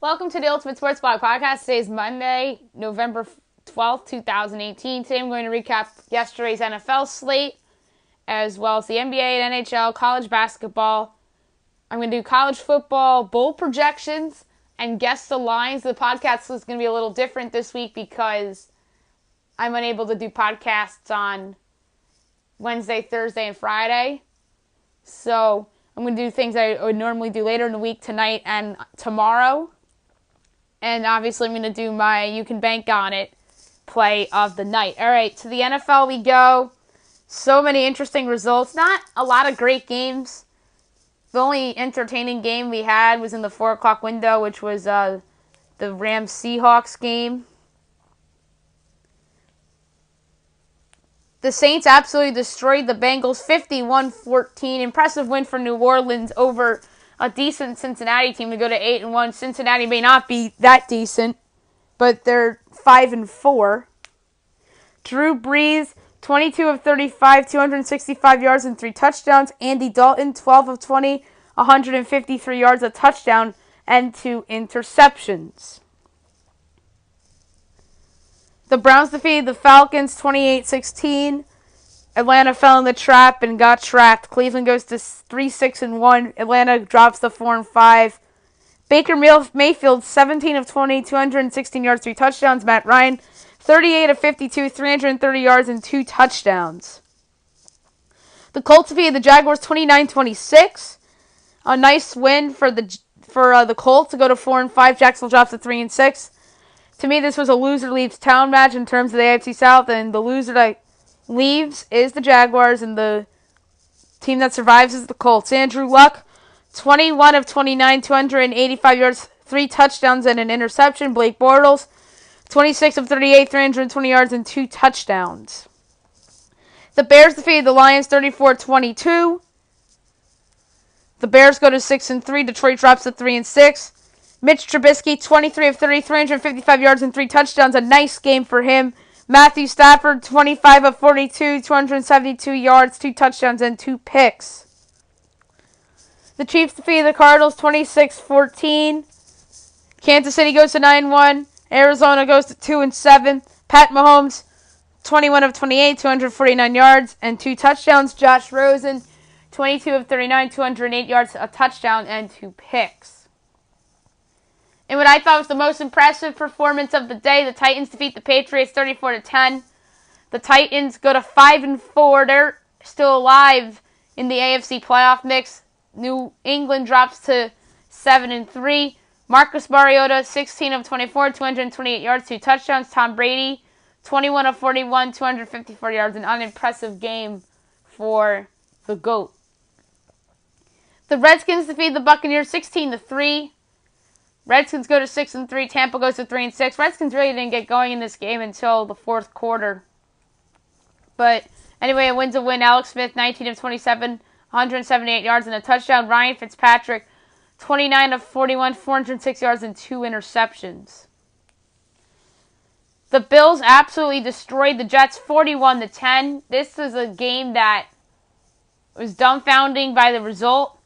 Welcome to the Ultimate Sports Blog Podcast. Today is Monday, November 12th, 2018. Today I'm going to recap yesterday's NFL slate, as well as the NBA and NHL, college basketball. I'm going to do college football bowl projections and guess the lines. The podcast is going to be a little different this week because I'm unable to do podcasts on Wednesday, Thursday, and Friday. So I'm going to do things I would normally do later in the week, tonight and tomorrow. And obviously I'm going to do my You Can Bank On It play of the night. All right, to the NFL we go. So many interesting results. Not a lot of great games. The only entertaining game we had was in the 4 o'clock window, which was the Rams-Seahawks game. The Saints absolutely destroyed the Bengals 51-14. Impressive win for New Orleans over a decent Cincinnati team to go to 8-1. Cincinnati may not be that decent, but they're 5-4. Drew Brees, 22 of 35, 265 yards and 3 touchdowns. Andy Dalton, 12 of 20, 153 yards, a touchdown, and 2 interceptions. The Browns defeated the Falcons 28-16. Atlanta fell in the trap and got trapped. Cleveland goes to 3-6-1. Atlanta drops to 4-5. Baker Mayfield, 17 of 20, 216 yards, 3 touchdowns. Matt Ryan, 38 of 52, 330 yards, and 2 touchdowns. The Colts defeated the Jaguars 29-26. A nice win for the Colts to go to 4-5. Jacksonville drops to 3-6. To me, this was a loser leaves town match in terms of the AFC South, and the loser that leaves is the Jaguars, and the team that survives is the Colts. Andrew Luck, 21 of 29, 285 yards, 3 touchdowns, and an interception. Blake Bortles, 26 of 38, 320 yards, and 2 touchdowns. The Bears defeated the Lions 34-22. The Bears go to 6-3. Detroit drops to 3-6. Mitch Trubisky, 23 of 30, 355 yards, and 3 touchdowns. A nice game for him. Matthew Stafford, 25 of 42, 272 yards, 2 touchdowns, and 2 picks. The Chiefs defeated the Cardinals 26-14. Kansas City goes to 9-1. Arizona goes to 2-7. Pat Mahomes, 21 of 28, 249 yards, and 2 touchdowns. Josh Rosen, 22 of 39, 208 yards, a touchdown, and 2 picks. And what I thought was the most impressive performance of the day, the Titans defeat the Patriots 34-10. The Titans go to 5-4. They're still alive in the AFC playoff mix. New England drops to 7-3. Marcus Mariota, 16 of 24, 228 yards, 2 touchdowns. Tom Brady, 21 of 41, 254 yards. An unimpressive game for the GOAT. The Redskins defeat the Buccaneers 16-3. Redskins go to 6-3. Tampa goes to 3-6. Redskins really didn't get going in this game until the 4th quarter. But anyway, a win's a win. Alex Smith, 19 of 27, 178 yards and a touchdown. Ryan Fitzpatrick, 29 of 41, 406 yards and 2 interceptions. The Bills absolutely destroyed the Jets 41-10. This is a game that was dumbfounding by the result.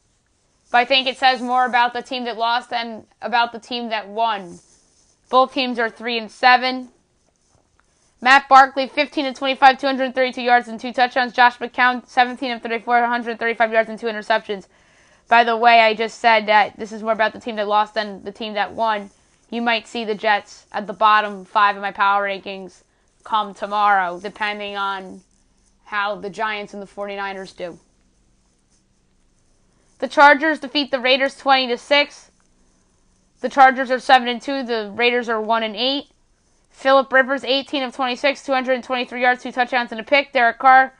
But I think it says more about the team that lost than about the team that won. Both teams are 3-7. Matt Barkley, 15 of 25, 232 yards and 2 touchdowns. Josh McCown, 17 of 34, 135 yards and 2 interceptions. By the way, I just said that this is more about the team that lost than the team that won. You might see the Jets at the bottom 5 of my power rankings come tomorrow, depending on how the Giants and the 49ers do. The Chargers defeat the Raiders 20-6. The Chargers are 7-2. The Raiders are 1-8. Phillip Rivers, 18 of 26, 223 yards, 2 touchdowns, and a pick. Derek Carr,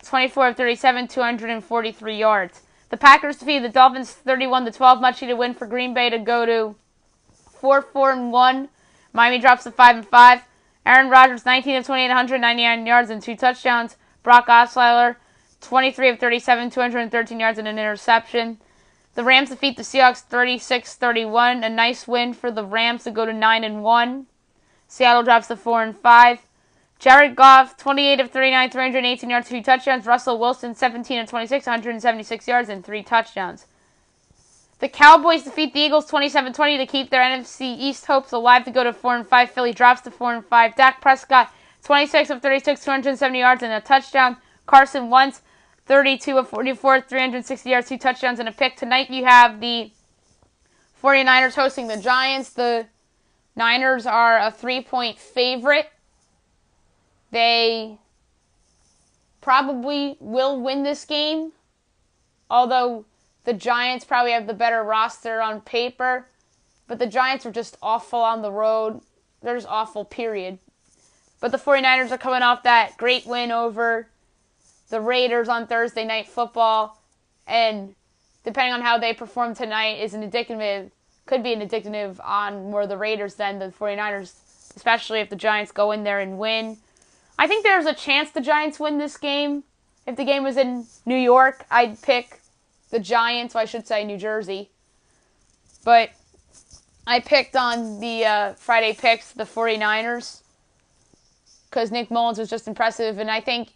24 of 37, 243 yards. The Packers defeated the Dolphins 31-12. Much needed win for Green Bay to go to 4-1. Miami drops to 5-5. Aaron Rodgers, 19 of 28, 199 yards and 2 touchdowns. Brock Osweiler, 23 of 37, 213 yards and an interception. The Rams defeat the Seahawks 36-31. A nice win for the Rams to go to 9-1. Seattle drops to 4-5. Jared Goff, 28 of 39, 318 yards, 2 touchdowns. Russell Wilson, 17 of 26, 176 yards and 3 touchdowns. The Cowboys defeat the Eagles 27-20 to keep their NFC East hopes alive to go to 4-5. Philly drops to 4-5. Dak Prescott, 26 of 36, 270 yards and a touchdown. Carson Wentz, 32 of 44, 360 yards, 2 touchdowns and a pick. Tonight you have the 49ers hosting the Giants. The Niners are a 3-point favorite. They probably will win this game, although the Giants probably have the better roster on paper. But the Giants are just awful on the road. They're just awful, period. But the 49ers are coming off that great win over the Raiders on Thursday Night Football. And depending on how they perform tonight could be an indicative on more the Raiders than the 49ers, especially if the Giants go in there and win. I think there's a chance the Giants win this game. If the game was in New York, I'd pick the Giants, I should say New Jersey. But I picked on the Friday picks the 49ers because Nick Mullins was just impressive. And I think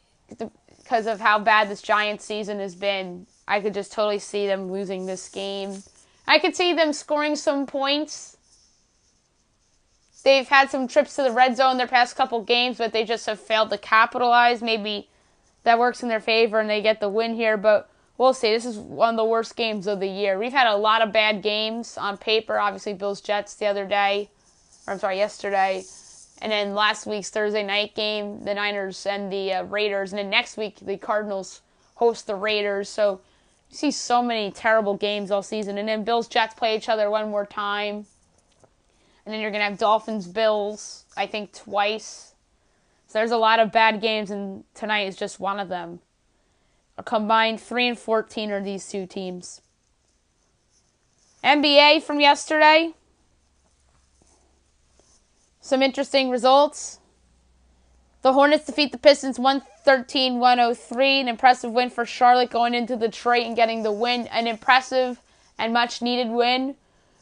because of how bad this Giants season has been, I could just totally see them losing this game. I could see them scoring some points. They've had some trips to the red zone their past couple games, but they just have failed to capitalize. Maybe that works in their favor and they get the win here, but we'll see. This is one of the worst games of the year. We've had a lot of bad games on paper. Obviously, Bills-Jets yesterday. And then last week's Thursday night game, the Niners and the Raiders. And then next week, the Cardinals host the Raiders. So you see so many terrible games all season. And then Bills-Jets play each other one more time. And then you're going to have Dolphins-Bills, I think, twice. So there's a lot of bad games, and tonight is just one of them. A combined 3-14 are these two teams. NBA from yesterday. Some interesting results. The Hornets defeat the Pistons 113-103. An impressive win for Charlotte going into Detroit and getting the win. An impressive and much-needed win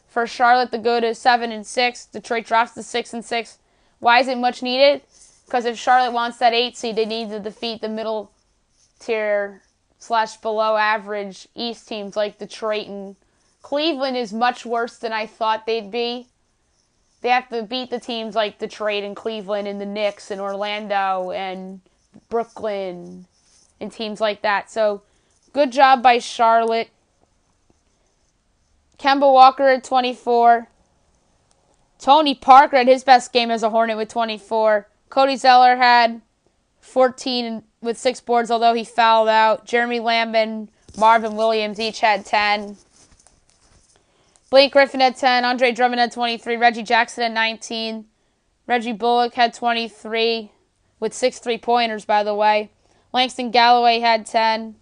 for Charlotte to go to 7-6. Detroit drops to 6-6. Why is it much needed? Because if Charlotte wants that 8 seed, they need to defeat the middle tier / below average East teams like Detroit, and Cleveland is much worse than I thought they'd be. They have to beat the teams like Detroit and Cleveland and the Knicks and Orlando and Brooklyn and teams like that. So good job by Charlotte. Kemba Walker at 24. Tony Parker had his best game as a Hornet with 24. Cody Zeller had 14 with 6 boards, although he fouled out. Jeremy Lamb and Marvin Williams each had 10. Blake Griffin had 10. Andre Drummond had 23. Reggie Jackson had 19. Reggie Bullock had 23 with 6 3-pointers, by the way. Langston Galloway had 10.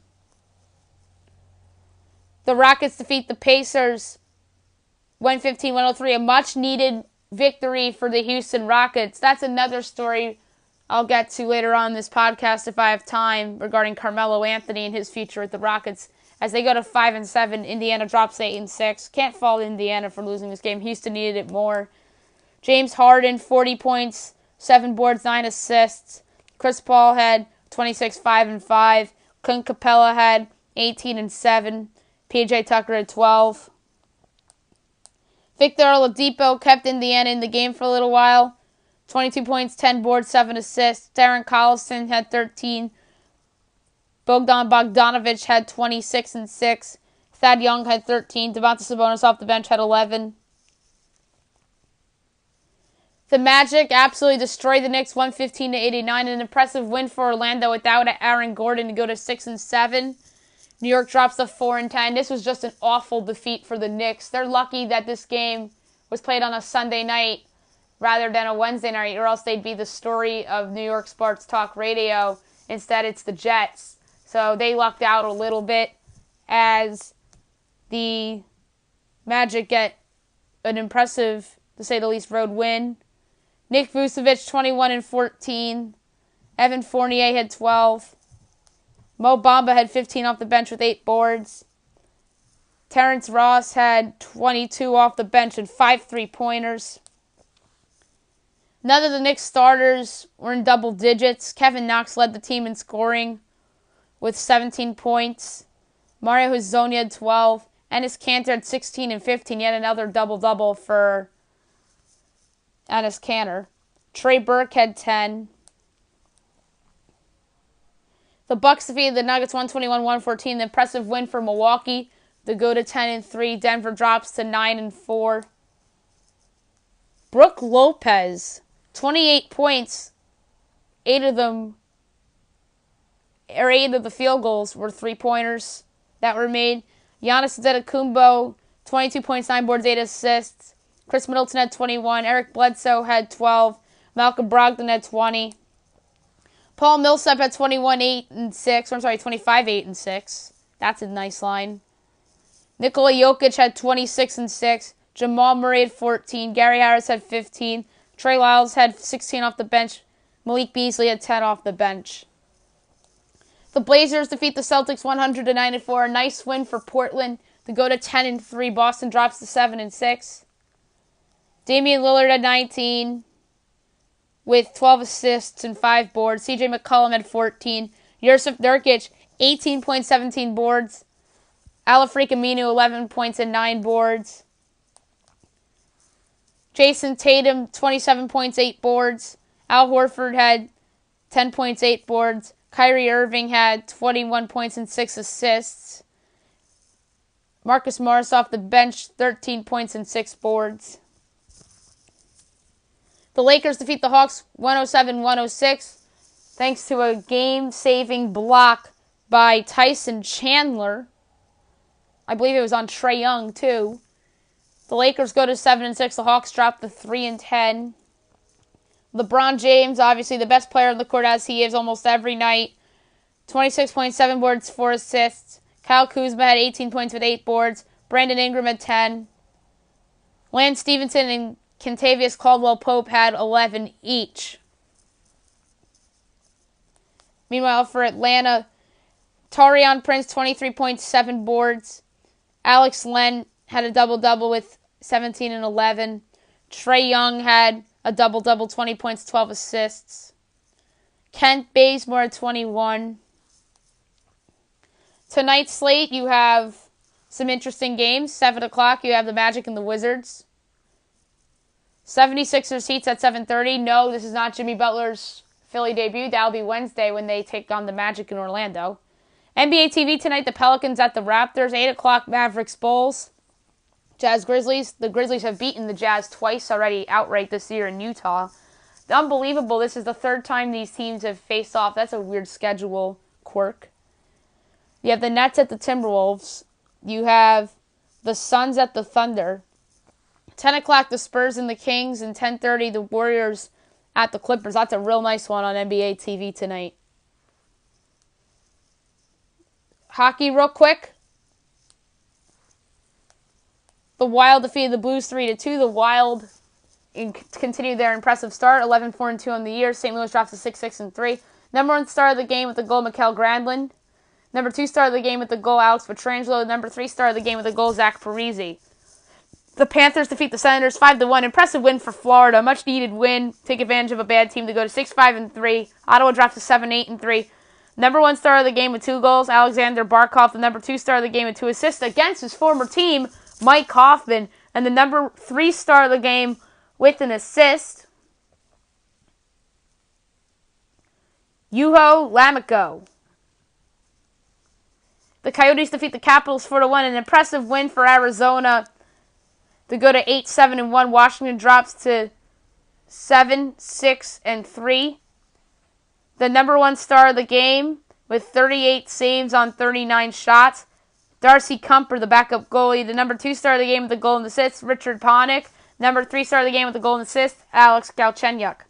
The Rockets defeat the Pacers 115-103. A much-needed victory for the Houston Rockets. That's another story I'll get to later on in this podcast if I have time regarding Carmelo Anthony and his future with the Rockets. As they go to 5-7, Indiana drops 8-6. Can't fault Indiana for losing this game. Houston needed it more. James Harden, 40 points, 7 boards, 9 assists. Chris Paul had 26, 5-5. Clint Capella had 18-7. PJ Tucker had 12. Victor Oladipo kept Indiana in the game for a little while. 22 points, 10 boards, 7 assists. Darren Collison had 13. Bogdan Bogdanovic had 26-6. Thad Young had 13. Domantas Sabonis off the bench had 11. The Magic absolutely destroyed the Knicks 115-89. An impressive win for Orlando without Aaron Gordon to go to 6-7. New York drops to 4-10. This was just an awful defeat for the Knicks. They're lucky that this game was played on a Sunday night rather than a Wednesday night, or else they'd be the story of New York Sports Talk Radio. Instead, it's the Jets. So they lucked out a little bit as the Magic get an impressive, to say the least, road win. Nick Vucevic, 21-14. Evan Fournier had 12. Mo Bamba had 15 off the bench with 8 boards. Terrence Ross had 22 off the bench and 5 3-pointers. None of the Knicks starters were in double digits. Kevin Knox led the team in scoring with 17 points. Mario Hezonja had 12. Enes Kanter had 16 and 15. Yet another double-double for Enes Kanter. Trey Burke had 10. The Bucks defeated the Nuggets 121-114. The impressive win for Milwaukee. They go to 10 and 3. Denver drops to 9 and 4. Brook Lopez, 28 points. 8 of the field goals were 3-pointers that were made. Giannis Antetokounmpo, 22 points, 9 boards, 8 assists. Chris Middleton had 21. Eric Bledsoe had 12. Malcolm Brogdon had 20. Paul Millsap had 25, 8, and 6. That's a nice line. Nikola Jokic had 26 and 6. Jamal Murray had 14. Gary Harris had 15. Trey Lyles had 16 off the bench. Malik Beasley had 10 off the bench. The Blazers defeat the Celtics 100-94. A nice win for Portland to go to 10 and 3. Boston drops to 7 and 6. Damian Lillard had 19 with 12 assists and 5 boards. CJ McCollum had 14. Yusuf Nurkic, 18 points, 17 boards. Al-Farouq Aminu, 11 points and 9 boards. Jason Tatum, 27 points, 8 boards. Al Horford had 10 points, 8 boards. Kyrie Irving had 21 points and 6 assists. Marcus Morris off the bench, 13 points and 6 boards. The Lakers defeat the Hawks 107-106 thanks to a game-saving block by Tyson Chandler. I believe it was on Trae Young, too. The Lakers go to 7 and 6. The Hawks drop to 3 and 10. LeBron James, obviously the best player on the court as he is almost every night. 26.7 boards, 4 assists. Kyle Kuzma had 18 points with 8 boards. Brandon Ingram had 10. Lance Stevenson and Kentavious Caldwell-Pope had 11 each. Meanwhile, for Atlanta, Taurean Prince, 23.7 boards. Alex Len had a double-double with 17 and 11. Trae Young had a double-double, 20 points, 12 assists. Kent Bazemore had 21. Tonight's slate, you have some interesting games. 7 o'clock, you have the Magic and the Wizards. 76ers Heats at 7:30. No, this is not Jimmy Butler's Philly debut. That'll be Wednesday when they take on the Magic in Orlando. NBA TV tonight, the Pelicans at the Raptors. 8 o'clock, Mavericks Bulls. Jazz Grizzlies. The Grizzlies have beaten the Jazz twice already outright this year in Utah. Unbelievable. This is the 3rd time these teams have faced off. That's a weird schedule quirk. You have the Nets at the Timberwolves. You have the Suns at the Thunder. 10 o'clock, the Spurs and the Kings. And 10:30, the Warriors at the Clippers. That's a real nice one on NBA TV tonight. Hockey real quick. The Wild defeated the Blues 3-2. The Wild continue their impressive start, 11-4-2 on the year. St. Louis drops to 6-6-3. Number 1 star of the game with the goal, Mikael Granlund. Number 2 star of the game with the goal, Alex Pietrangelo. Number 3 star of the game with the goal, Zach Parise. The Panthers defeat the Senators 5-1. Impressive win for Florida. Much needed win. Take advantage of a bad team to go to 6-5-3. Ottawa drops to 7-8-3. Number 1 star of the game with 2 goals, Alexander Barkov. The number 2 star of the game with 2 assists against his former team, Mike Hoffman. And the number 3 star of the game with an assist, Juho Lammikko. The Coyotes defeat the Capitals 4-1. An impressive win for Arizona to go to 8-7-1. Washington drops to 7-6-3. The number 1 star of the game with 38 saves on 39 shots, Darcy Kumper, the backup goalie. The number 2 star of the game with the goal and assist, Richard Panik. Number 3 star of the game with the goal and assist, Alex Galchenyuk.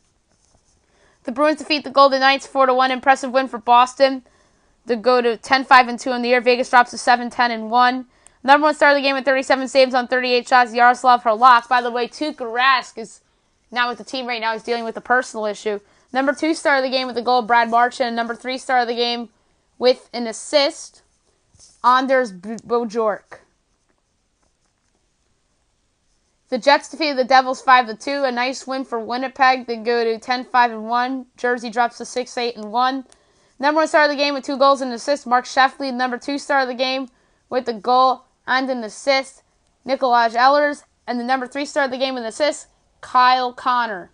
The Bruins defeat the Golden Knights 4-1. Impressive win for Boston to go to 10-5-2 in the year. Vegas drops to 7-10-1. Number 1 star of the game with 37 saves on 38 shots, Yaroslav Halak. By the way, Tuukka Rask is not with the team right now. He's dealing with a personal issue. Number 2 star of the game with the goal, Brad Marchand. Number 3 star of the game with an assist, Anders Bjork. The Jets defeated the Devils 5-2. A nice win for Winnipeg. They go to 10-5-1. Jersey drops to 6-8-1. Number 1 star of the game with 2 goals and an assist, Mark Sheffield. Number 2 star of the game with the goal, and an assist, Nikolaj Ehlers, and the number 3 star of the game with an assist, Kyle Connor.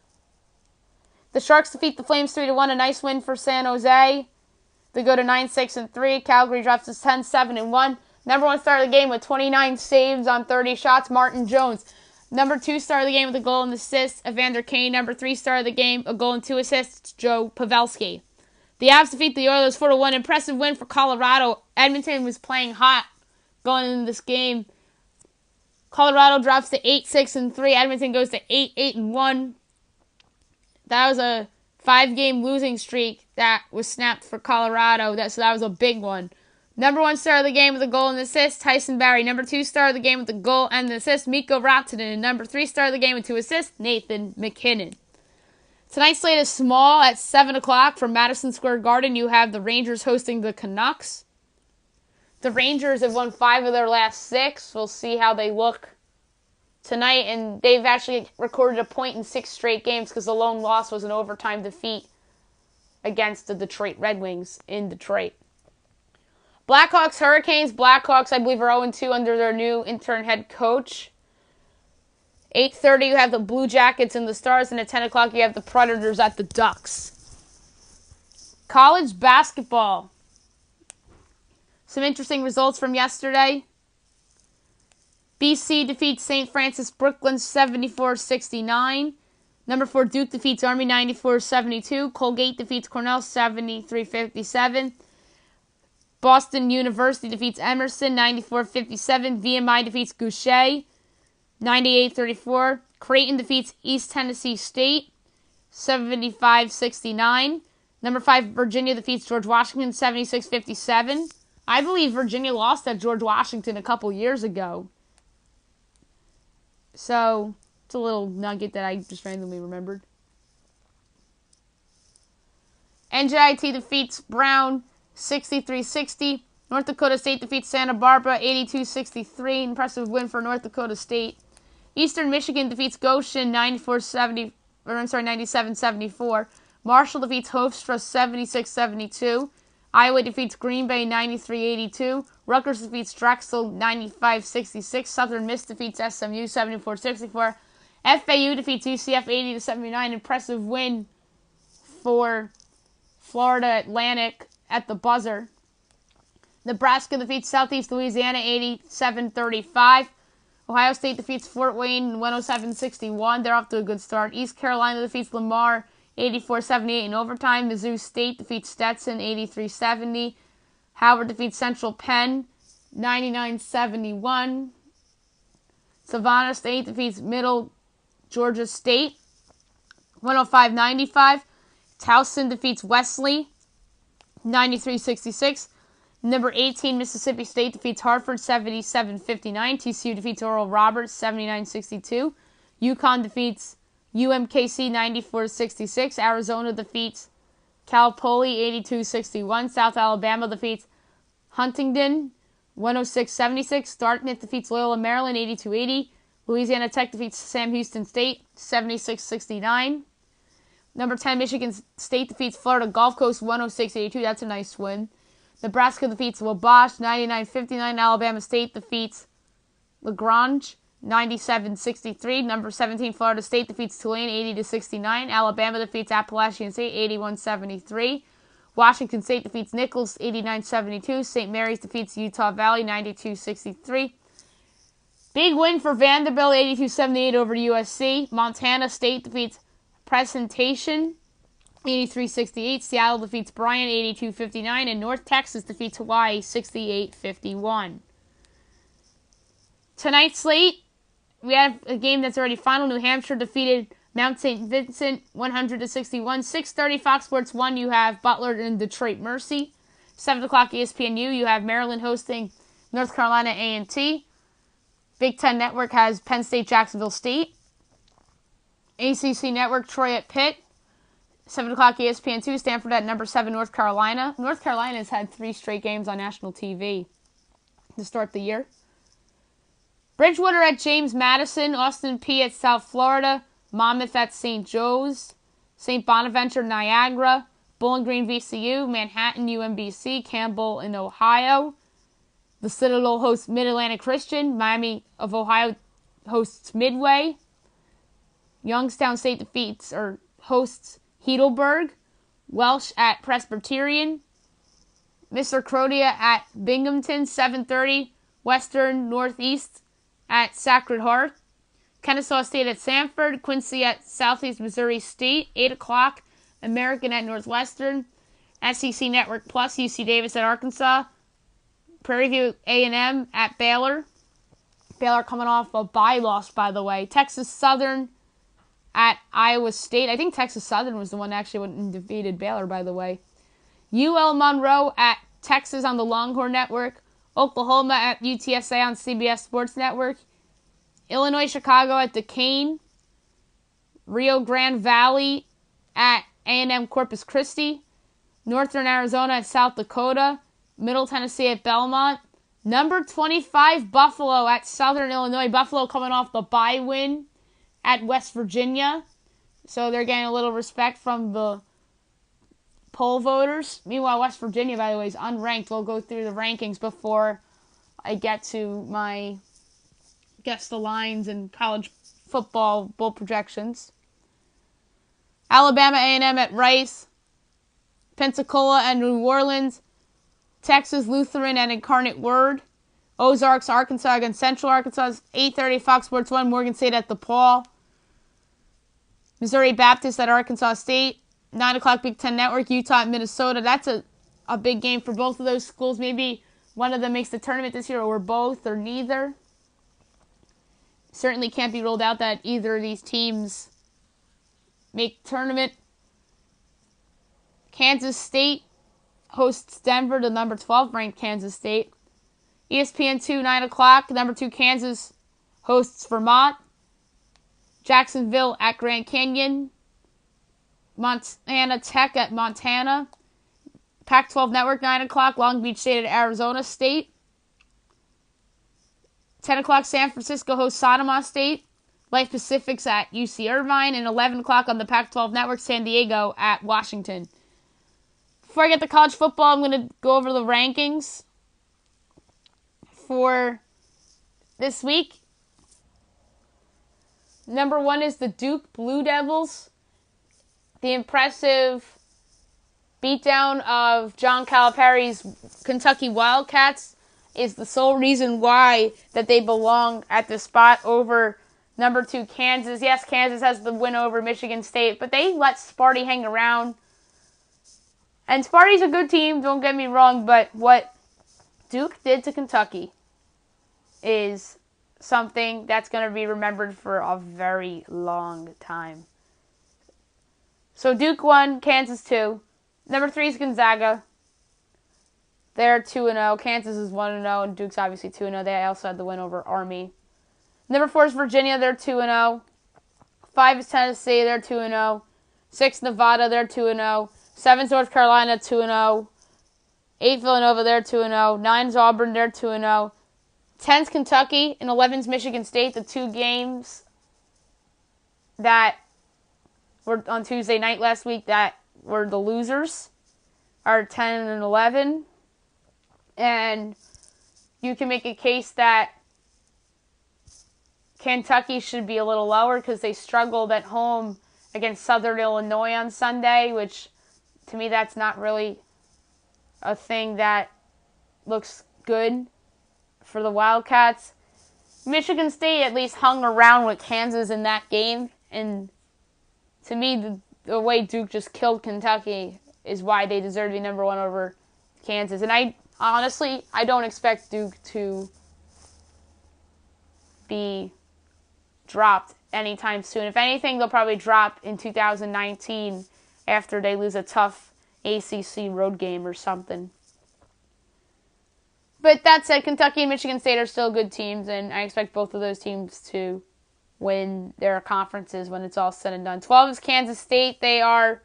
The Sharks defeat the Flames 3-1, a nice win for San Jose. They go to 9-6-3. Calgary drops to 10-7-1. Number 1 star of the game with 29 saves on 30 shots, Martin Jones. Number 2 star of the game with a goal and assist, Evander Kane. Number 3 star of the game, a goal and 2 assists, Joe Pavelski. The Avs defeat the Oilers 4-1. Impressive win for Colorado. Edmonton was playing hot going into this game. Colorado drops to 8-6-3. Edmonton goes to 8-8-1. That was a 5-game losing streak that was snapped for Colorado. So that was a big one. Number 1 star of the game with a goal and assist, Tyson Barrie. Number 2 star of the game with a goal and an assist, Mikko Rantanen. And number 3 star of the game with 2 assists, Nathan MacKinnon. Tonight's slate is small. At 7 o'clock from Madison Square Garden, you have the Rangers hosting the Canucks. The Rangers have won 5 of their last 6. We'll see how they look tonight, and they've actually recorded a point in 6 straight games because the lone loss was an overtime defeat against the Detroit Red Wings in Detroit. Blackhawks, Hurricanes. Blackhawks, I believe, are 0-2 under their new intern head coach. 8:30, you have the Blue Jackets and the Stars, and at 10 o'clock, you have the Predators at the Ducks. College basketball. Some interesting results from yesterday. BC defeats St. Francis Brooklyn 74-69. Number 4 Duke defeats Army 94-72. Colgate defeats Cornell 73-57. Boston University defeats Emerson 94-57. VMI defeats Goucher 98-34. Creighton defeats East Tennessee State 75-69. Number 5 Virginia defeats George Washington 76-57. I believe Virginia lost at George Washington a couple years ago. So, it's a little nugget that I just randomly remembered. NJIT defeats Brown 63-60. North Dakota State defeats Santa Barbara 82-63. Impressive win for North Dakota State. Eastern Michigan defeats Goshen 97-74. Marshall defeats Hofstra 76-72. Iowa defeats Green Bay 93-82. Rutgers defeats Drexel 95-66. Southern Miss defeats SMU 74-64. FAU defeats UCF 80-79. Impressive win for Florida Atlantic at the buzzer. Nebraska defeats Southeast Louisiana 87-35. Ohio State defeats Fort Wayne 107-61. They're off to a good start. East Carolina defeats Lamar 84-78 in overtime. Mizzou State defeats Stetson 83-70. Howard defeats Central Penn 99-71. Savannah State defeats Middle Georgia State 105-95. Towson defeats Wesley 93-66. Number 18 Mississippi State defeats Hartford 77-59. TCU defeats Oral Roberts 79-62. UConn defeats UMKC 94-66. Arizona defeats Cal Poly 82-61. South Alabama defeats Huntingdon 106-76. Dartmouth defeats Loyola Maryland 82-80. Louisiana Tech defeats Sam Houston State 76-69. Number 10 Michigan State defeats Florida Gulf Coast 106-82. That's a nice win. Nebraska defeats Wabash 99-59. Alabama State defeats LaGrange 97-63. Number 17 Florida State defeats Tulane 80-69. Alabama defeats Appalachian State 81-73. Washington State defeats Nichols 89-72. St. Mary's defeats Utah Valley 92-63. Big win for Vanderbilt 82-78 over USC. Montana State defeats Presentation 83-68. Seattle defeats Bryant 82-59. And North Texas defeats Hawaii 68-51. Tonight's slate, we have a game that's already final. New Hampshire defeated Mount St. Vincent 100-61. 6:30 Fox Sports 1, you have Butler and Detroit Mercy. 7 o'clock ESPNU, you have Maryland hosting North Carolina A&T. Big Ten Network has Penn State, Jacksonville State. ACC Network, Troy at Pitt. 7 o'clock ESPN2, Stanford at number 7, North Carolina. North Carolina has had 3 straight games on national TV to start the year. Bridgewater at James Madison. Austin P at South Florida. Monmouth at St. Joe's. St. Bonaventure, Niagara. Bowling Green, VCU. Manhattan, UMBC. Campbell in Ohio. The Citadel hosts Mid-Atlantic Christian. Miami of Ohio hosts Midway. Youngstown State hosts Heidelberg. Welsh at Presbyterian. Mr. Crotia at Binghamton, 7:30. Western Northeast at Sacred Heart. Kennesaw State at Sanford. Quincy at Southeast Missouri State, 8 o'clock. American at Northwestern. SEC Network Plus, UC Davis at Arkansas. Prairie View A&M at Baylor. Baylor coming off a bye loss, by the way. Texas Southern at Iowa State. I think Texas Southern was the one that actually went and defeated Baylor, by the way. UL Monroe at Texas on the Longhorn Network. Oklahoma at UTSA on CBS Sports Network. Illinois Chicago at Duquesne. Rio Grande Valley at A&M Corpus Christi. Northern Arizona at South Dakota. Middle Tennessee at Belmont. Number 25 Buffalo at Southern Illinois. Buffalo coming off the bye win at West Virginia. So they're getting a little respect from the poll voters. Meanwhile, West Virginia, by the way, is unranked. We'll go through the rankings before I get to my guess the lines and college football bowl projections. Alabama A&M at Rice. Pensacola and New Orleans. Texas Lutheran and Incarnate Word. Ozarks, Arkansas against Central Arkansas. 8:30 Fox Sports 1. Morgan State at DePaul. Missouri Baptist at Arkansas State. 9 o'clock Big Ten Network. Utah at Minnesota. That's a big game for both of those schools. Maybe one of them makes the tournament this year, or both, or neither. Certainly can't be ruled out that either of these teams make tournament. Kansas State hosts Denver, the number 12 ranked Kansas State. ESPN 2, 9 o'clock. Number 2 Kansas hosts Vermont. Jacksonville at Grand Canyon. Montana Tech at Montana. Pac-12 Network, 9 o'clock. Long Beach State at Arizona State. 10 o'clock San Francisco hosts Sonoma State. Life Pacific's at UC Irvine. And 11 o'clock on the Pac-12 Network, San Diego at Washington. Before I get to college football, I'm going to go over the rankings for this week. Number 1 is the Duke Blue Devils. The impressive beatdown of John Calipari's Kentucky Wildcats is the sole reason why that they belong at the spot over number 2 Kansas. Yes, Kansas has the win over Michigan State, but they let Sparty hang around. And Sparty's a good team, don't get me wrong, but what Duke did to Kentucky is something that's going to be remembered for a very long time. So Duke 1, Kansas 2. Number 3 is Gonzaga. They're 2-0. Kansas is 1-0, and Duke's obviously 2-0. They also had the win over Army. Number 4 is Virginia. They're 2-0. 5 is Tennessee. They're 2-0. 6, Nevada. They're 2-0. 7 is North Carolina, 2-0. 8 Villanova, they're 2-0. 9 is Auburn, they're 2-0. 10 is Kentucky, and 11 is Michigan State. The 2 games that were on Tuesday night last week that were the losers are 10 and 11. And you can make a case that Kentucky should be a little lower because they struggled at home against Southern Illinois on Sunday, which to me that's not really a thing that looks good for the Wildcats. Michigan State at least hung around with Kansas in that game, and to me the way Duke just killed Kentucky is why they deserve to be number 1 over Kansas. And I don't expect Duke to be dropped anytime soon. If anything, they'll probably drop in 2019 after they lose a tough ACC road game or something. But that said, Kentucky and Michigan State are still good teams, and I expect both of those teams to win their conferences when it's all said and done. 12 is Kansas State. They are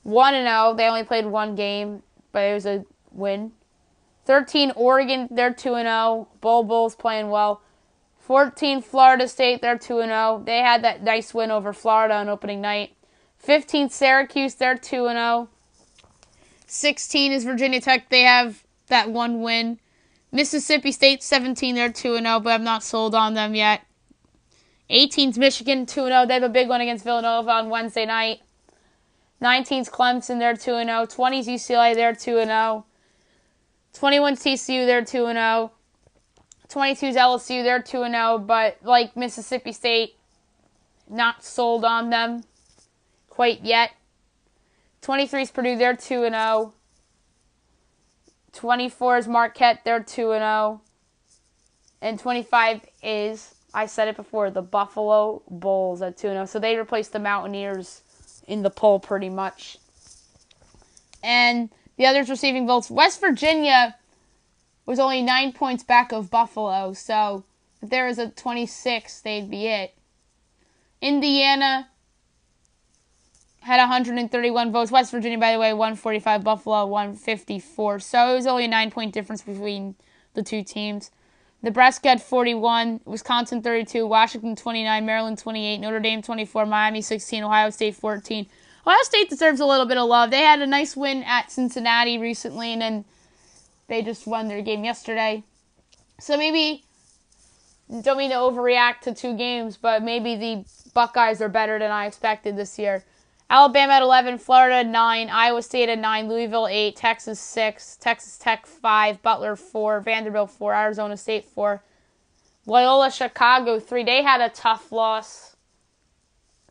1-0. They only played 1 game, but it was a win. 13, Oregon. They're 2-0. Bulls playing well. 14, Florida State. They're 2-0. They had that nice win over Florida on opening night. 15, Syracuse. They're 2-0. 16 is Virginia Tech. They have that 1 win. Mississippi State 17, they're 2-0, but I'm not sold on them yet. 18's Michigan 2-0. They have a big one against Villanova on Wednesday night. 19's Clemson, they're 2-0. 20's UCLA, they're 2-0. 21's TCU, they're 2-0. 22's LSU, they're 2-0, but like Mississippi State, not sold on them quite yet. 23's Purdue, they're 2-0. 24 is Marquette, they're 2-0. And 25 is, I said it before, the Buffalo Bulls at 2-0. So they replaced the Mountaineers in the poll pretty much. And the others receiving votes, West Virginia was only 9 points back of Buffalo. So if there was a 26, they'd be it. Indiana had 131 votes. West Virginia, by the way, 145. Buffalo, 154. So it was only a 9-point difference between the two teams. Nebraska had 41. Wisconsin, 32. Washington, 29. Maryland, 28. Notre Dame, 24. Miami, 16. Ohio State, 14. Ohio State deserves a little bit of love. They had a nice win at Cincinnati recently, and then they just won their game yesterday. So maybe, don't mean to overreact to 2 games, but maybe the Buckeyes are better than I expected this year. Alabama at 11, Florida at 9, Iowa State at 9, Louisville 8, Texas 6, Texas Tech 5, Butler 4, Vanderbilt 4, Arizona State 4, Loyola Chicago 3. They had a tough loss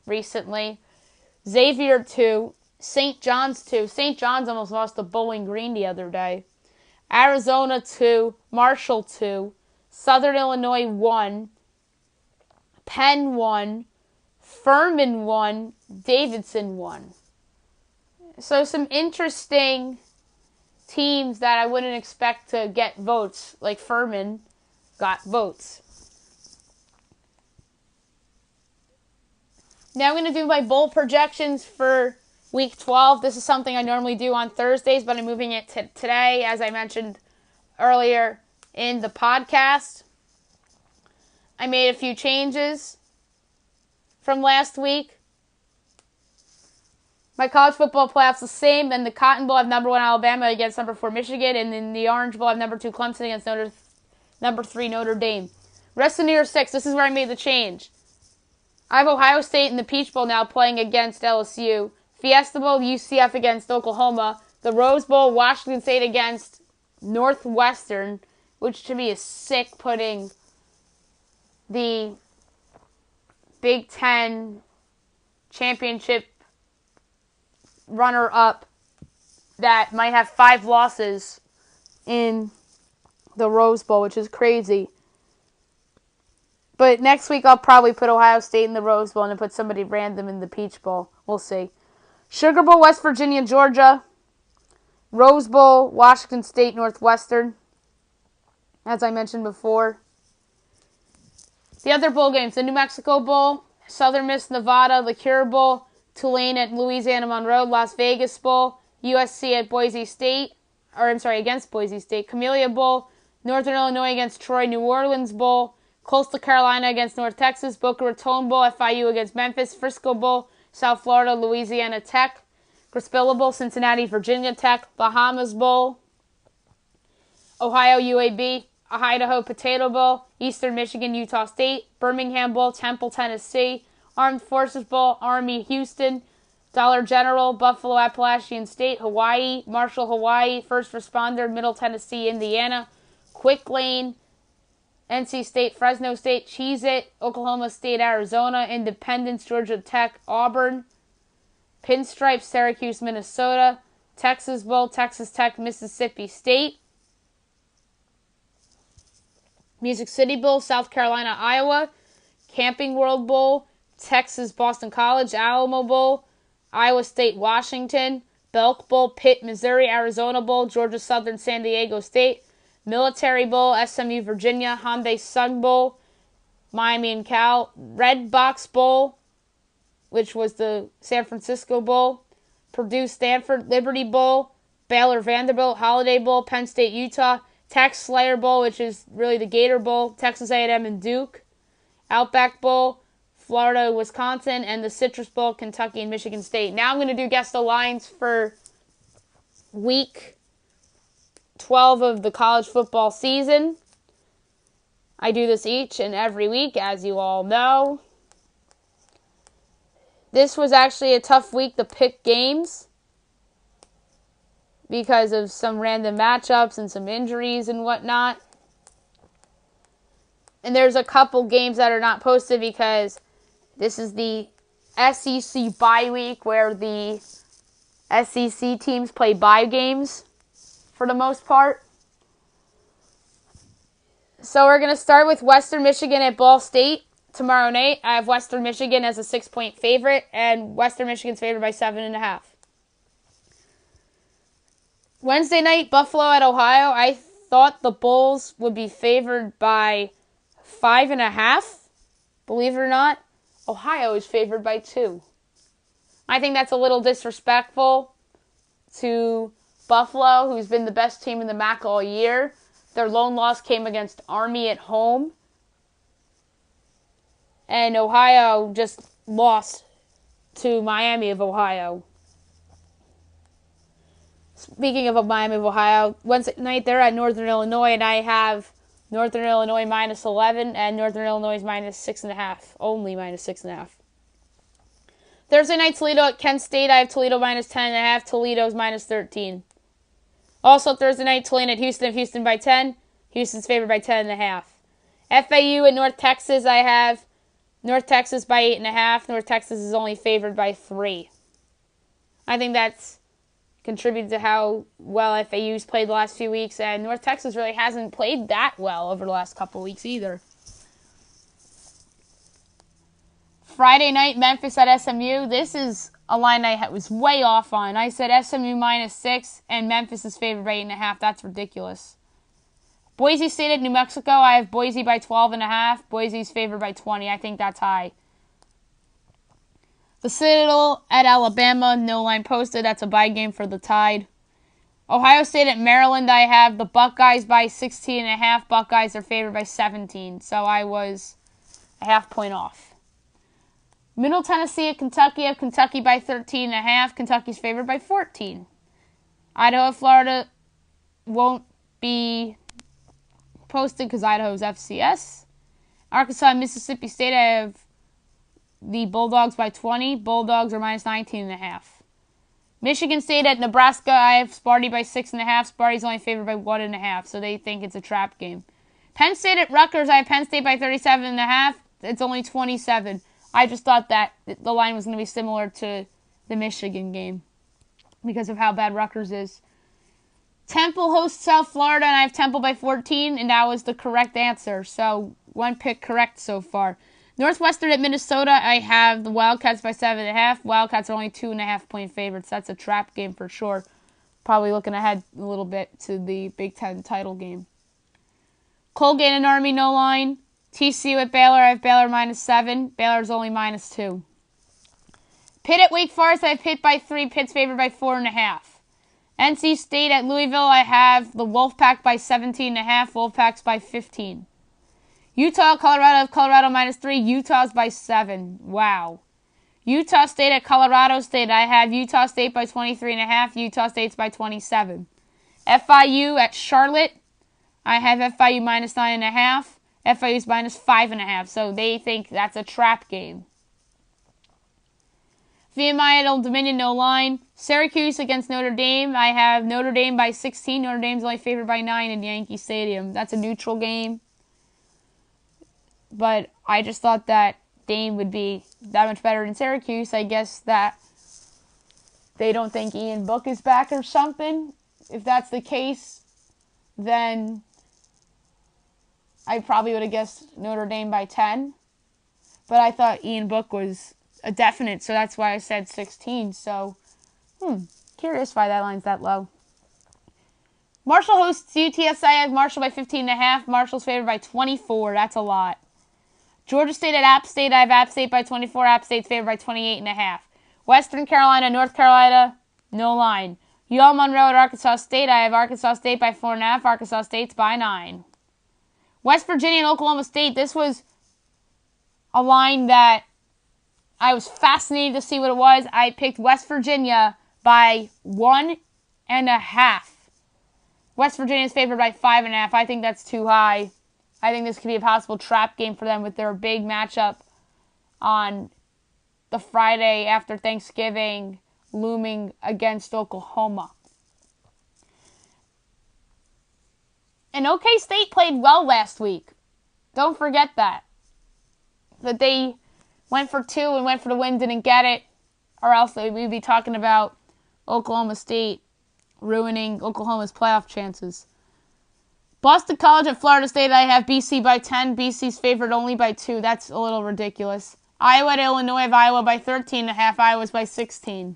recently. Xavier 2, St. John's 2. St. John's almost lost to Bowling Green the other day. Arizona 2, Marshall 2, Southern Illinois 1, Penn 1, Furman 1, Davidson 1. So some interesting teams that I wouldn't expect to get votes, like Furman got votes. Now I'm going to do my bowl projections for Week 12. This is something I normally do on Thursdays, but I'm moving it to today, as I mentioned earlier in the podcast. I made a few changes from last week. My college football playoffs the same. Then the Cotton Bowl, I have number 1 Alabama against number 4 Michigan. And in the Orange Bowl, I have number 2 Clemson against number 3 Notre Dame. Rest of New Year's 6, this is where I made the change. I have Ohio State in the Peach Bowl now playing against LSU. Fiesta Bowl, UCF against Oklahoma. The Rose Bowl, Washington State against Northwestern, which to me is sick, putting the Big Ten championship runner-up that might have 5 losses in the Rose Bowl, which is crazy. But next week I'll probably put Ohio State in the Rose Bowl and then put somebody random in the Peach Bowl. We'll see. Sugar Bowl, West Virginia, Georgia. Rose Bowl, Washington State, Northwestern. As I mentioned before. The other bowl games, the New Mexico Bowl, Southern Miss, Nevada, the Cure Bowl, Tulane at Louisiana Monroe, Las Vegas Bowl, USC at Boise State, against Boise State, Camellia Bowl, Northern Illinois against Troy, New Orleans Bowl, Coastal Carolina against North Texas, Boca Raton Bowl, FIU against Memphis, Frisco Bowl, South Florida, Louisiana Tech, Crispilla Bowl, Cincinnati, Virginia Tech, Bahamas Bowl, Ohio UAB, Idaho Potato Bowl, Eastern Michigan, Utah State, Birmingham Bowl, Temple, Tennessee, Armed Forces Bowl, Army, Houston, Dollar General, Buffalo, Appalachian State, Hawaii, Marshall, Hawaii, First Responder, Middle Tennessee, Indiana, Quick Lane, NC State, Fresno State, Cheez-It, Oklahoma State, Arizona, Independence, Georgia Tech, Auburn, Pinstripes, Syracuse, Minnesota, Texas Bowl, Texas Tech, Mississippi State, Music City Bowl, South Carolina, Iowa, Camping World Bowl, Texas, Boston College, Alamo Bowl, Iowa State, Washington, Belk Bowl, Pitt, Missouri, Arizona Bowl, Georgia Southern, San Diego State, Military Bowl, SMU, Virginia, Hyundai Sun Bowl, Miami and Cal, Red Box Bowl, which was the San Francisco Bowl, Purdue, Stanford, Liberty Bowl, Baylor, Vanderbilt, Holiday Bowl, Penn State, Utah, Tax Slayer Bowl, which is really the Gator Bowl, Texas A&M and Duke, Outback Bowl, Florida, Wisconsin, and the Citrus Bowl, Kentucky and Michigan State. Now I'm going to do guess the lines for week 12 of the college football season. I do this each and every week, as you all know. This was actually a tough week to pick games because of some random matchups and some injuries and whatnot. And there's a couple games that are not posted because this is the SEC bye week where the SEC teams play bye games for the most part. So we're going to start with Western Michigan at Ball State tomorrow night. I have Western Michigan as a 6-point favorite, and Western Michigan's favored by 7.5. Wednesday night, Buffalo at Ohio. I thought the Bulls would be favored by 5.5. Believe it or not, Ohio is favored by 2. I think that's a little disrespectful to Buffalo, who's been the best team in the MAC all year. Their lone loss came against Army at home. And Ohio just lost to Miami of Ohio. Speaking of Miami of Ohio, Wednesday night they're at Northern Illinois, and I have Northern Illinois minus 11 and Northern Illinois minus 6.5. Only minus 6.5. Thursday night, Toledo at Kent State. I have Toledo minus 10.5. Toledo's minus 13. Also Thursday night, Tulane at Houston. Houston by 10. Houston's favored by 10.5. FAU at North Texas. I have North Texas by 8.5. North Texas is only favored by 3. I think that's contributed to how well FAU's played the last few weeks, and North Texas really hasn't played that well over the last couple weeks either. Friday night, Memphis at SMU. This is a line I was way off on. I said SMU minus 6, and Memphis is favored by 8.5. That's ridiculous. Boise State at New Mexico. I have Boise by 12.5. Boise's favored by 20. I think that's high. The Citadel at Alabama. No line posted. That's a bye game for the Tide. Ohio State at Maryland. I have the Buckeyes by 16.5. Buckeyes are favored by 17. So I was a half point off. Middle Tennessee at Kentucky. I have Kentucky by 13.5. Kentucky's favored by 14. Idaho at Florida won't be posted because Idaho's FCS. Arkansas and Mississippi State. I have the Bulldogs by 20. Bulldogs are minus 19.5. Michigan State at Nebraska. I have Sparty by 6.5. Sparty's only favored by 1.5, so they think it's a trap game. Penn State at Rutgers. I have Penn State by 37.5. It's only 27. I just thought that the line was going to be similar to the Michigan game because of how bad Rutgers is. Temple hosts South Florida, and I have Temple by 14, and that was the correct answer. So one pick correct so far. Northwestern at Minnesota, I have the Wildcats by 7.5. Wildcats are only 2.5-point favorites. That's a trap game for sure. Probably looking ahead a little bit to the Big Ten title game. Colgate and Army, no line. TCU at Baylor, I have Baylor minus 7. Baylor's only minus 2. Pitt at Wake Forest, I have Pitt by 3. Pitt's favored by 4.5. NC State at Louisville, I have the Wolfpack by 17.5. Wolfpack's by 15. Utah, Colorado, I have Colorado minus 3. Utah's by 7. Wow. Utah State at Colorado State, I have Utah State by 23.5. Utah State's by 27. FIU at Charlotte, I have FIU minus 9.5. FIU's minus 5.5, so they think that's a trap game. VMI at Old Dominion, no line. Syracuse against Notre Dame. I have Notre Dame by 16. Notre Dame's only favored by 9 in Yankee Stadium. That's a neutral game. But I just thought that Dame would be that much better than Syracuse. I guess that they don't think Ian Book is back or something. If that's the case, then I probably would have guessed Notre Dame by 10. But I thought Ian Book was a definite, so that's why I said 16. So, curious why that line's that low. Marshall hosts UTSA. I have Marshall by 15.5. Marshall's favored by 24. That's a lot. Georgia State at App State. I have App State by 24. App State's favored by 28.5. Western Carolina, North Carolina, no line. UL Monroe at Arkansas State. I have Arkansas State by 4.5. Arkansas State's by 9. West Virginia and Oklahoma State. This was a line that I was fascinated to see what it was. I picked West Virginia by 1.5. West Virginia is favored by 5.5. I think that's too high. I think this could be a possible trap game for them with their big matchup on the Friday after Thanksgiving looming against Oklahoma. And OK State played well last week. Don't forget that. That they went for 2 and went for the win, didn't get it. Or else we'd be talking about Oklahoma State ruining Oklahoma's playoff chances. Boston College at Florida State, I have BC by 10. BC's favored only by 2. That's a little ridiculous. Iowa at Illinois, I have Iowa by 13.5. Iowa's by 16.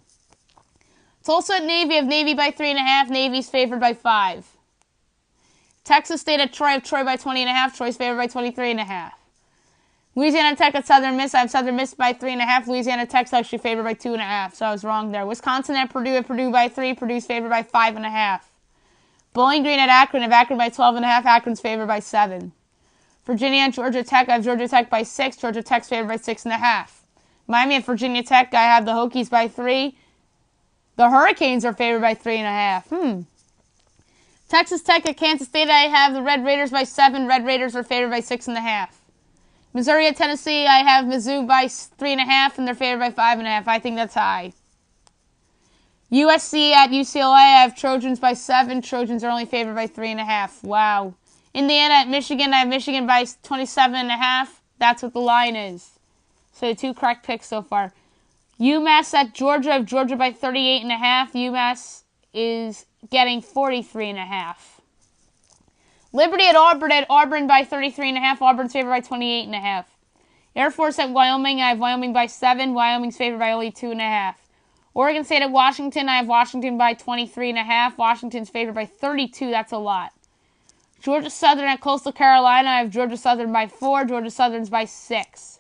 Tulsa at Navy, I have Navy by 3.5. Navy's favored by 5. Texas State at Troy, I have Troy by 20.5. Troy's favored by 23.5. Louisiana Tech at Southern Miss, I have Southern Miss by 3.5. Louisiana Tech's actually favored by 2.5, so I was wrong there. Wisconsin at Purdue by 3. Purdue's favored by 5.5. Bowling Green at Akron, I have Akron by 12.5. Akron's favored by 7. Virginia at Georgia Tech, I have Georgia Tech by 6. Georgia Tech's favored by 6.5. Miami at Virginia Tech, I have the Hokies by 3. The Hurricanes are favored by 3.5. Texas Tech at Kansas State, I have the Red Raiders by 7. Red Raiders are favored by 6.5. Missouri at Tennessee, I have Mizzou by 3.5, and they're favored by 5.5. I think that's high. USC at UCLA, I have Trojans by 7. Trojans are only favored by 3.5. Wow. Indiana at Michigan, I have Michigan by 27.5. That's what the line is. So 2 correct picks so far. UMass at Georgia, I have Georgia by 38.5. UMass is getting 43.5. Liberty at Auburn by 33.5. Auburn's favored by 28.5. Air Force at Wyoming, I have Wyoming by 7. Wyoming's favored by only 2.5. Oregon State at Washington, I have Washington by 23.5. Washington's favored by 32. That's a lot. Georgia Southern at Coastal Carolina, I have Georgia Southern by 4. Georgia Southern's by 6.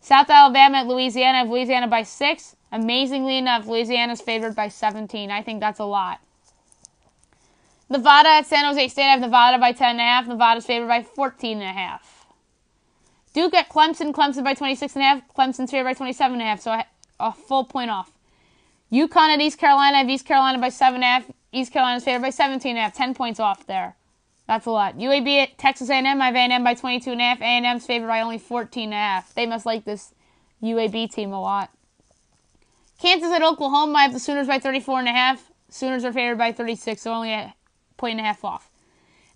South Alabama at Louisiana, I have Louisiana by 6. Amazingly enough, Louisiana's favored by 17. I think that's a lot. Nevada at San Jose State, I have Nevada by 10.5. Nevada's favored by 14.5. Duke at Clemson, Clemson by 26.5. Clemson's favored by 27.5, so a full point off. UConn at East Carolina, I have East Carolina by 7.5. East Carolina's favored by 17.5. 10 points off there. That's a lot. UAB at Texas A&M, I have A&M by 22.5. A&M's favored by only 14.5. They must like this UAB team a lot. Kansas at Oklahoma, I have the Sooners by 34.5. Sooners are favored by 36, so only a 1.5 off.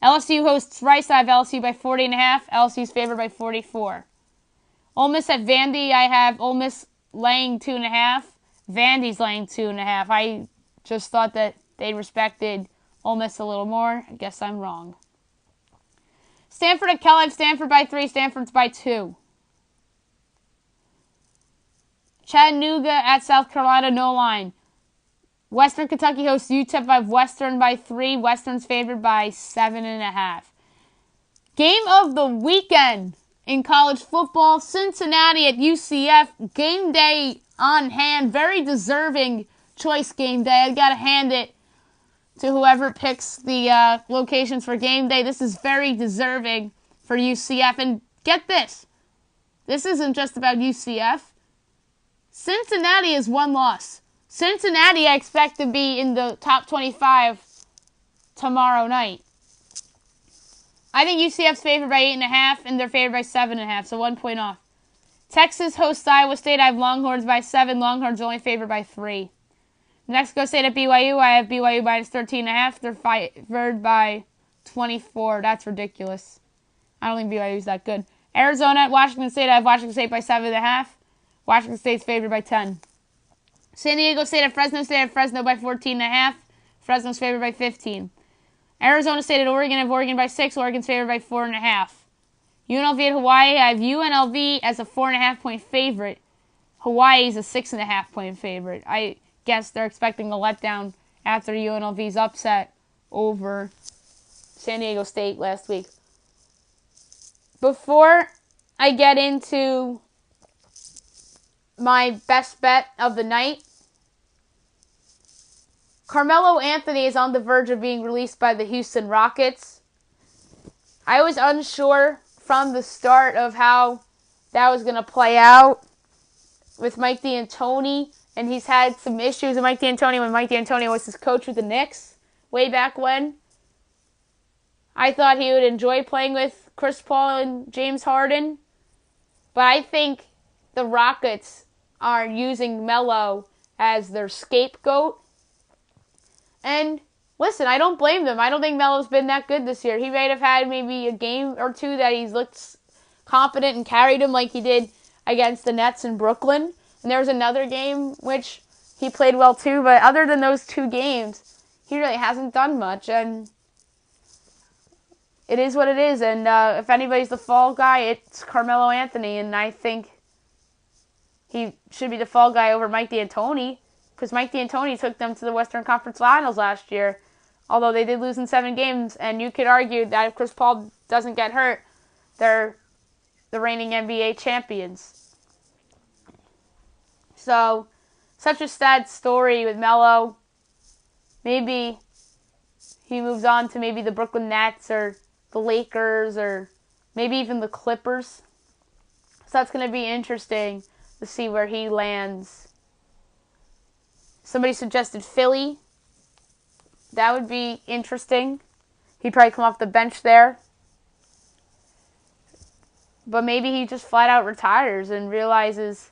LSU hosts Rice, I have LSU by 40.5. LSU's favored by 44. Ole Miss at Vandy, I have Ole Miss laying 2.5. Vandy's laying 2.5. I just thought that they respected Ole Miss a little more. I guess I'm wrong. Stanford at Cal, I have Stanford by 3. Stanford's by 2. Chattanooga at South Carolina, no line. Western Kentucky hosts UTEP, I have Western by 3. Western's favored by 7.5. Game of the weekend in college football. Cincinnati at UCF. Game day on hand. Very deserving choice game day. I got to hand it to whoever picks the locations for game day. This is very deserving for UCF. And get this. This isn't just about UCF. Cincinnati is 1 loss. Cincinnati, I expect to be in the top 25 tomorrow night. I think UCF's favored by 8.5, and they're favored by 7.5, so 1 point off. Texas hosts Iowa State. I have Longhorns by 7. Longhorns only favored by 3. New Mexico State at BYU. I have BYU minus 13.5. They're favored by 24. That's ridiculous. I don't think BYU's that good. Arizona at Washington State. I have Washington State by 7.5. Washington State's favored by 10. San Diego State at Fresno State. I have Fresno by 14.5. Fresno's favored by 15. Arizona State at Oregon. I have Oregon by 6. Oregon's favored by 4.5. UNLV at Hawaii. I have UNLV as a 4.5 point favorite. Hawaii's a 6.5 point favorite. I guess they're expecting a letdown after UNLV's upset over San Diego State last week. Before I get into my best bet of the night, Carmelo Anthony is on the verge of being released by the Houston Rockets. I was unsure from the start of how that was going to play out with Mike D'Antoni, and he's had some issues with Mike D'Antoni when Mike D'Antoni was his coach with the Knicks way back when. I thought he would enjoy playing with Chris Paul and James Harden. But I think the Rockets are using Melo as their scapegoat. And listen, I don't blame them. I don't think Melo's been that good this year. He might have had maybe a game or two that he's looked confident and carried him like he did against the Nets in Brooklyn. And there was another game which he played well too. But other than those two games, he really hasn't done much. And it is what it is. And if anybody's the fall guy, it's Carmelo Anthony. And I think he should be the fall guy over Mike D'Antoni, because Mike D'Antoni took them to the Western Conference Finals last year, although they did lose in 7 games. And you could argue that if Chris Paul doesn't get hurt, they're the reigning NBA champions. So, such a sad story with Melo. Maybe he moves on to maybe the Brooklyn Nets or the Lakers or maybe even the Clippers. So that's going to be interesting to see where he lands. Somebody suggested Philly. That would be interesting. He'd probably come off the bench there. But maybe he just flat out retires and realizes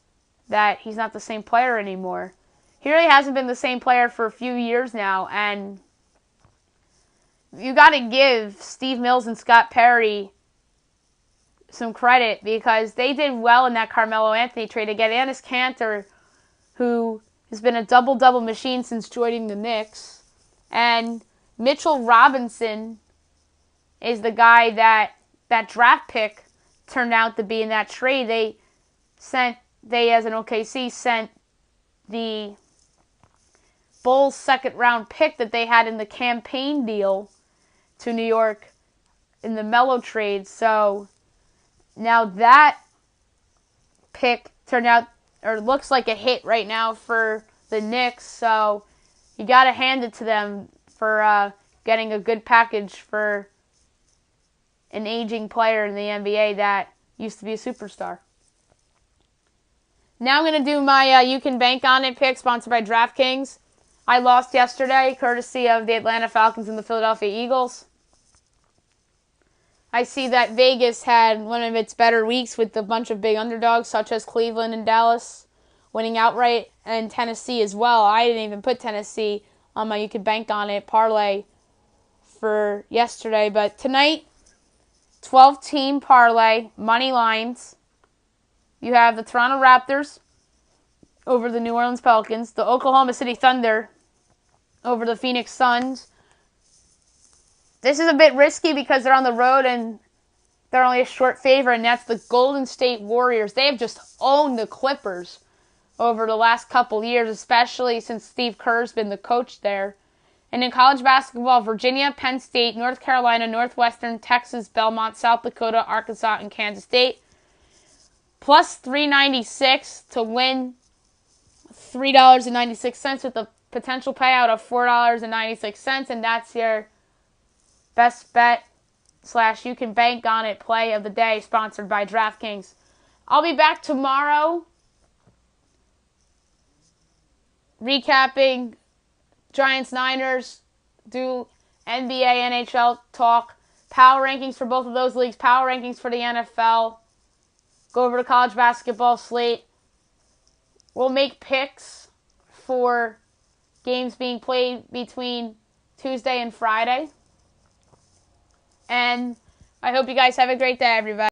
that he's not the same player anymore. He really hasn't been the same player for a few years now, and you got to give Steve Mills and Scott Perry some credit because they did well in that Carmelo Anthony trade to get Enes Kanter, who has been a double-double machine since joining the Knicks, and Mitchell Robinson is the guy that draft pick turned out to be in that trade. They as an OKC sent the Bulls' second-round pick that they had in the campaign deal to New York in the Melo trade. So now that pick turned out, or looks like a hit right now for the Knicks. So you got to hand it to them for getting a good package for an aging player in the NBA that used to be a superstar. Now I'm going to do my You Can Bank On It pick, sponsored by DraftKings. I lost yesterday, courtesy of the Atlanta Falcons and the Philadelphia Eagles. I see that Vegas had one of its better weeks with a bunch of big underdogs, such as Cleveland and Dallas, winning outright, and Tennessee as well. I didn't even put Tennessee on my You Can Bank On It parlay for yesterday. But tonight, 12-team parlay, money lines. You have the Toronto Raptors over the New Orleans Pelicans, the Oklahoma City Thunder over the Phoenix Suns. This is a bit risky because they're on the road and they're only a short favorite, and that's the Golden State Warriors. They have just owned the Clippers over the last couple years, especially since Steve Kerr's been the coach there. And in college basketball, Virginia, Penn State, North Carolina, Northwestern, Texas, Belmont, South Dakota, Arkansas, and Kansas State. Plus 396 to win $3.96 with a potential payout of $4.96. And that's your best bet / You Can Bank On It play of the day, sponsored by DraftKings. I'll be back tomorrow recapping Giants-Niners, do NBA, NHL talk, power rankings for both of those leagues, power rankings for the NFL, go over the college basketball slate. We'll make picks for games being played between Tuesday and Friday. And I hope you guys have a great day, everybody.